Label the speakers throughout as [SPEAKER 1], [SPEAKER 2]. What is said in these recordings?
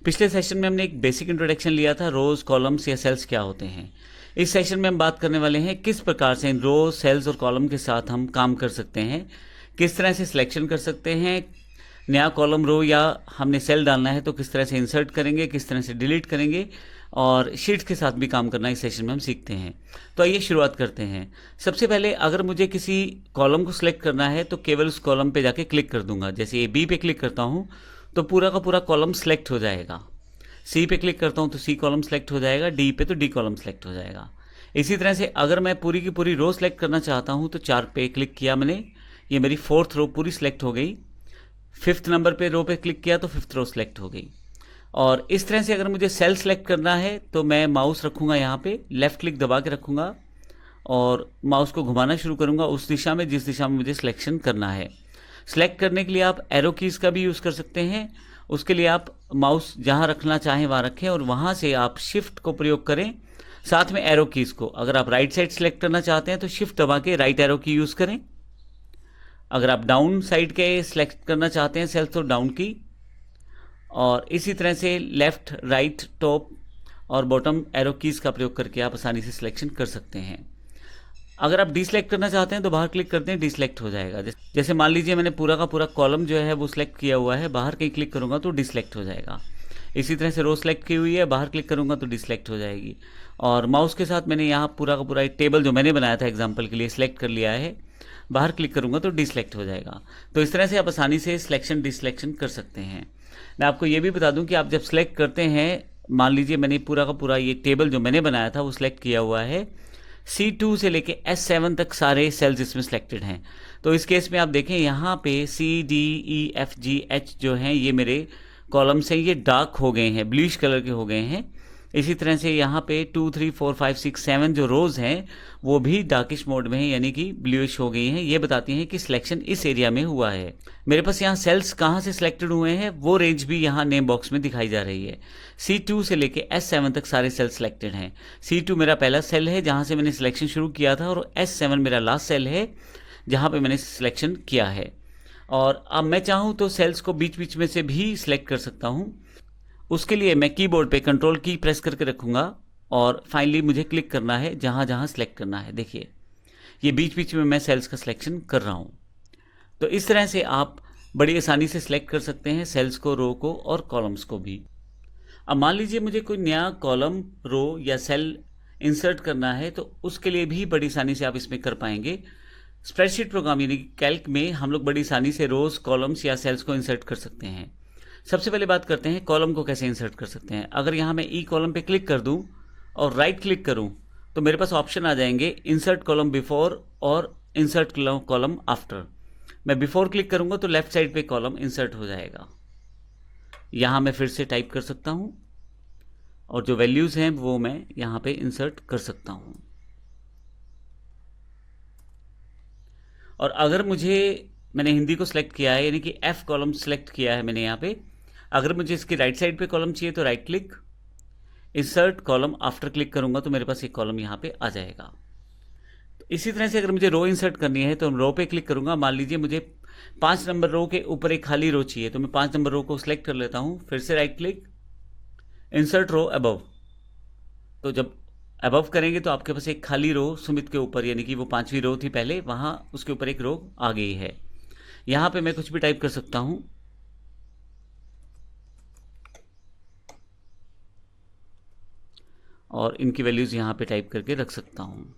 [SPEAKER 1] पिछले सेशन में हमने एक बेसिक इंट्रोडक्शन लिया था, रोज कॉलम्स या सेल्स क्या होते हैं। इस सेशन में हम बात करने वाले हैं किस प्रकार से इन रो सेल्स और कॉलम के साथ हम काम कर सकते हैं, किस तरह से सिलेक्शन कर सकते हैं, नया कॉलम रो या हमने सेल डालना है तो किस तरह से इंसर्ट करेंगे, किस तरह से डिलीट करेंगे, और शीट्स के साथ भी काम करना इस सेशन में हम सीखते हैं। तो आइए शुरुआत करते हैं। सबसे पहले अगर मुझे किसी कॉलम को सिलेक्ट करना है तो केवल उस कॉलम पे जाके क्लिक कर दूंगा। जैसे ये बी पे क्लिक करता हूँ तो पूरा का पूरा कॉलम सेलेक्ट हो जाएगा। सी पे क्लिक करता हूँ तो सी कॉलम सेलेक्ट हो जाएगा, डी पे तो डी कॉलम सेलेक्ट हो जाएगा। इसी तरह से अगर मैं पूरी की पूरी रो सेलेक्ट करना चाहता हूँ तो 4 पे क्लिक किया मैंने, ये मेरी 4th रो पूरी सेलेक्ट हो गई। 5th नंबर पे रो पे क्लिक किया तो 5th रो सेलेक्ट हो गई। और इस तरह से अगर मुझे सेल सेलेक्ट करना है तो मैं माउस रखूँगा यहाँ पे, लेफ़्ट क्लिक दबा के रखूँगा और माउस को घुमाना शुरू करूँगा उस दिशा में जिस दिशा में मुझे सिलेक्शन करना है। सेलेक्ट करने के लिए आप एरो कीज़ का भी यूज़ कर सकते हैं। उसके लिए आप माउस जहाँ रखना चाहें वहाँ रखें और वहाँ से आप शिफ्ट को प्रयोग करें, साथ में एरो कीज़ को। अगर आप राइट साइड सेलेक्ट करना चाहते हैं तो शिफ्ट दबा के राइट एरो की यूज़ करें। अगर आप डाउन साइड के सेलेक्ट करना चाहते हैं सेल्स तो डाउन की, और इसी तरह से लेफ़्ट, राइट, टॉप और बॉटम एरो कीज़ का प्रयोग करके आप आसानी से सिलेक्शन कर सकते हैं। अगर आप डिसलेक्ट करना चाहते हैं तो बाहर क्लिक करते हैं, डिसलेक्ट हो जाएगा। जैसे मान लीजिए मैंने पूरा का पूरा कॉलम जो है वो सिलेक्ट किया हुआ है, बाहर कहीं क्लिक करूँगा तो डिसलेक्ट हो जाएगा। इसी तरह से रो सेलेक्ट की हुई है, बाहर क्लिक करूँगा तो डिसलेक्ट हो जाएगी। और माउस के साथ मैंने यहाँ पूरा का पूरा एक टेबल जो मैंने बनाया था एग्जाम्पल के लिए सिलेक्ट कर लिया है, बाहर क्लिक करूँगा तो डिसलेक्ट हो जाएगा। तो इस तरह से आप आसानी से सिलेक्शन डिसलेक्शन कर सकते हैं। मैं आपको ये भी बता दूं कि आप जब सेलेक्ट करते हैं, मान लीजिए मैंने पूरा का पूरा ये टेबल जो मैंने बनाया था वो सिलेक्ट किया हुआ है, C2 से लेके S7 तक सारे सेल्स इसमें सिलेक्टेड हैं। तो इस केस में आप देखें यहाँ पे C D E F G H जो हैं ये मेरे कॉलम्स हैं, ये डार्क हो गए हैं, ब्लूइश कलर के हो गए हैं। इसी तरह से यहाँ पे 2 3 4 5 6 7 जो रोज़ हैं वो भी डार्किश मोड में है, यानी कि ब्लूइश हो गई हैं। ये बताती हैं कि सिलेक्शन इस एरिया में हुआ है। मेरे पास यहाँ सेल्स कहाँ से सिलेक्टेड हुए हैं वो रेंज भी यहाँ नेम बॉक्स में दिखाई जा रही है। C2 से लेके S7 तक सारे सेल सिलेक्टेड हैं। C2 मेरा पहला सेल है जहाँ से मैंने सिलेक्शन शुरू किया था, और S7 मेरा लास्ट सेल है जहाँ पे मैंने सिलेक्शन किया है। और अब मैं चाहूँ तो सेल्स को बीच बीच में से भी सिलेक्ट कर सकता हूँ। उसके लिए मैं कीबोर्ड पे कंट्रोल की प्रेस करके रखूँगा और फाइनली मुझे क्लिक करना है जहाँ जहाँ सिलेक्ट करना है। देखिए ये बीच बीच में मैं सेल्स का सिलेक्शन कर रहा हूँ। तो इस तरह से आप बड़ी आसानी से सिलेक्ट कर सकते हैं सेल्स को, रो को और कॉलम्स को भी। अब मान लीजिए मुझे कोई नया कॉलम, रो या सेल इंसर्ट करना है तो उसके लिए भी बड़ी आसानी से आप इसमें कर पाएंगे। स्प्रेडशीट प्रोग्राम यानी कैल्क में हम लोग बड़ी आसानी से रोज, कॉलम्स या सेल्स को इंसर्ट कर सकते हैं। सबसे पहले बात करते हैं कॉलम को कैसे इंसर्ट कर सकते हैं। अगर यहाँ मैं ई कॉलम पे क्लिक कर दूँ और राइट क्लिक करूँ तो मेरे पास ऑप्शन आ जाएंगे इंसर्ट कॉलम बिफोर और इंसर्ट कॉलम आफ्टर। मैं बिफोर क्लिक करूँगा तो लेफ्ट साइड पे कॉलम इंसर्ट हो जाएगा। यहाँ मैं फिर से टाइप कर सकता हूँ और जो वैल्यूज़ हैं वो मैं यहाँ पे इंसर्ट कर सकता हूँ। और अगर मैंने हिंदी को सिलेक्ट किया है यानी कि F कॉलम सिलेक्ट किया है मैंने यहाँ पे, अगर मुझे इसकी राइट साइड पे कॉलम चाहिए तो right click, insert column after click करूँगा तो मेरे पास एक कॉलम यहाँ पे आ जाएगा। तो इसी तरह से अगर मुझे रो इंसर्ट करनी है तो रो पे क्लिक करूँगा। मान लीजिए मुझे 5 नंबर रो के ऊपर एक खाली रो चाहिए तो मैं 5 नंबर रो को सिलेक्ट कर लेता हूँ, फिर से right click, insert row above. तो जब अबव करेंगे तो आपके पास एक खाली रो सुमित के ऊपर, यानी कि वो 5वीं रो थी पहले, वहाँ उसके ऊपर एक रो आ गई है। यहाँ पे मैं कुछ भी टाइप कर सकता हूँ। और इनकी वैल्यूज़ यहाँ पे टाइप करके रख सकता हूँ।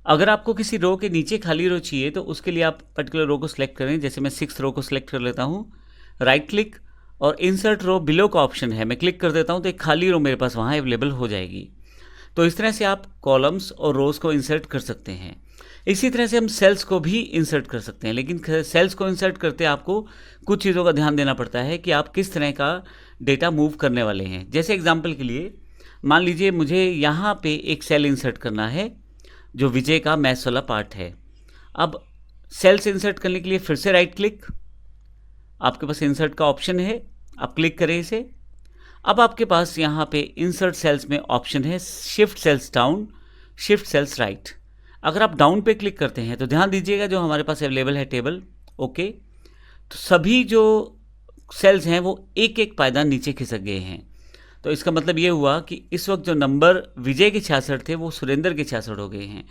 [SPEAKER 1] अगर आपको किसी रो के नीचे खाली रो चाहिए तो उसके लिए आप पर्टिकुलर रो को सिलेक्ट करें। जैसे मैं 6th रो को सिलेक्ट कर लेता हूँ, राइट क्लिक और इंसर्ट रो बिलो का ऑप्शन है, मैं क्लिक कर देता हूँ तो एक खाली रो मेरे पास वहाँ अवेलेबल हो जाएगी। तो इस तरह से आप कॉलम्स और रोज़ को इंसर्ट कर सकते हैं। इसी तरह से हम सेल्स को भी इंसर्ट कर सकते हैं, लेकिन सेल्स को इंसर्ट करते आपको कुछ चीज़ों का ध्यान देना पड़ता है कि आप किस तरह का डेटा मूव करने वाले हैं। जैसे एग्जांपल के लिए मान लीजिए मुझे यहाँ पे एक सेल इंसर्ट करना है जो विजय का मैथ्स वाला पार्ट है। अब सेल्स इंसर्ट करने के लिए फिर से राइट क्लिक, आपके पास इंसर्ट का ऑप्शन है, आप क्लिक करें इसे। अब आपके पास यहाँ पे इंसर्ट सेल्स में ऑप्शन है shift cells down, shift cells right. अगर आप डाउन पे क्लिक करते हैं तो ध्यान दीजिएगा जो हमारे पास अवेलेबल है टेबल, ओके, तो सभी जो सेल्स हैं वो एक एक पायदान नीचे खिसक गए हैं। तो इसका मतलब ये हुआ कि इस वक्त जो नंबर विजय के 66 थे वो सुरेंद्र के 66 हो गए हैं।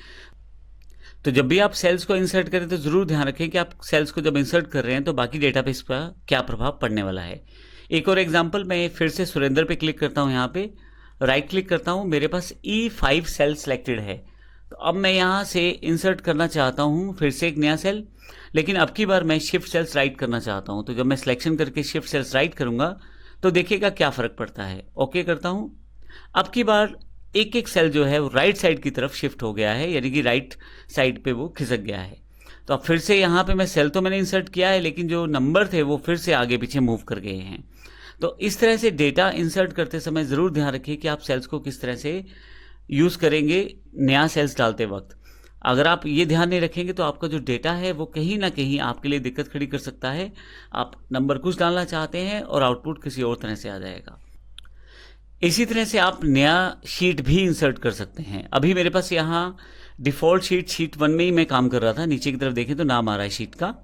[SPEAKER 1] तो जब भी आप सेल्स को इंसर्ट करें तो ज़रूर ध्यान रखें कि आप सेल्स को जब इंसर्ट कर रहे हैं तो बाकी डेटाबेस पर क्या प्रभाव पड़ने वाला है। एक और एग्जांपल, मैं फिर से सुरेंद्र पे क्लिक करता हूँ, यहाँ पे राइट क्लिक करता हूँ, मेरे पास E5 सेल सेलेक्टेड है। तो अब मैं यहाँ से इंसर्ट करना चाहता हूँ फिर से एक नया सेल, लेकिन अब की बार मैं शिफ्ट सेल्स राइट करना चाहता हूँ। तो जब मैं सिलेक्शन करके शिफ्ट सेल्स राइट करूँगा तो देखिएगा क्या फ़र्क पड़ता है। ओके करता हूँ। अब की बार एक एक सेल जो है वो राइट साइड की तरफ शिफ्ट हो गया है, यानी कि राइट साइड पे वो खिसक गया है। तो अब फिर से यहाँ पे मैं सेल तो मैंने इंसर्ट किया है, लेकिन जो नंबर थे वो फिर से आगे पीछे मूव कर गए हैं। तो इस तरह से डेटा इंसर्ट करते समय ज़रूर ध्यान रखिए कि आप सेल्स को किस तरह से यूज़ करेंगे नया सेल्स डालते वक्त। अगर आप ये ध्यान नहीं रखेंगे तो आपका जो डेटा है वो कहीं ना कहीं आपके लिए दिक्कत खड़ी कर सकता है। आप नंबर कुछ डालना चाहते हैं और आउटपुट किसी और तरह से आ जाएगा। इसी तरह से आप नया शीट भी इंसर्ट कर सकते हैं। अभी मेरे पास यहाँ डिफ़ॉल्ट शीट 1 में ही मैं काम कर रहा था। नीचे की तरफ देखें तो नाम आ रहा है शीट का।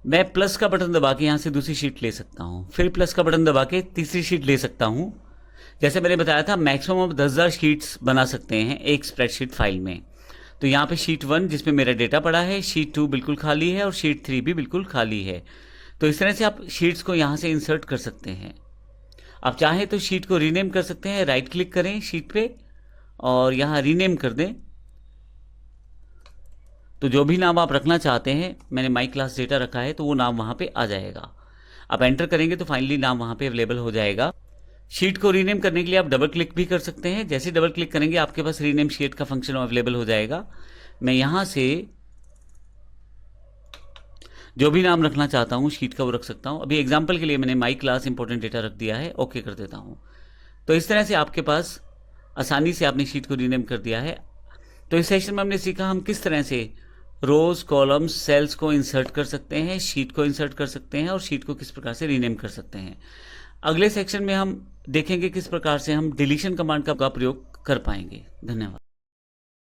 [SPEAKER 1] मैं प्लस का बटन दबा के यहाँ से दूसरी शीट ले सकता हूँ, फिर प्लस का बटन दबा के तीसरी शीट ले सकता हूँ। जैसे मैंने बताया था मैक्सिमम आप 10,000 शीट्स बना सकते हैं एक स्प्रेडशीट फाइल में। तो यहाँ पे शीट 1 जिसमें मेरा डेटा पड़ा है, शीट 2 बिल्कुल खाली है और शीट 3 भी बिल्कुल खाली है। तो इस तरह से आप शीट्स को यहाँ से इंसर्ट कर सकते हैं। आप चाहें तो शीट को रीनेम कर सकते हैं, राइट क्लिक करें शीट पे और यहाँ रीनेम कर दें। तो जो भी नाम आप रखना चाहते हैं, मैंने माई क्लास डेटा रखा है तो वो नाम वहाँ पे आ जाएगा। आप एंटर करेंगे तो फाइनली नाम वहाँ पे अवेलेबल हो जाएगा। शीट को रीनेम करने के लिए आप डबल क्लिक भी कर सकते हैं। जैसे डबल क्लिक करेंगे आपके पास रीनेम शीट का फंक्शन अवेलेबल हो जाएगा। मैं यहाँ से जो भी नाम रखना चाहता हूँ शीट का वो रख सकता हूँ। अभी एग्जाम्पल के लिए मैंने माई क्लास इंपॉर्टेंट डेटा रख दिया है, ओके कर देता हूँ। तो इस तरह से आपके पास आसानी से आपने शीट को रीनेम कर दिया है। तो इस सेशन में हमने सीखा हम किस तरह से रोज कॉलम्स सेल्स को इंसर्ट कर सकते हैं, शीट को इंसर्ट कर सकते हैं और शीट को किस प्रकार से रीनेम कर सकते हैं। अगले सेक्शन में हम देखेंगे किस प्रकार से हम डिलीशन कमांड का प्रयोग कर पाएंगे। धन्यवाद।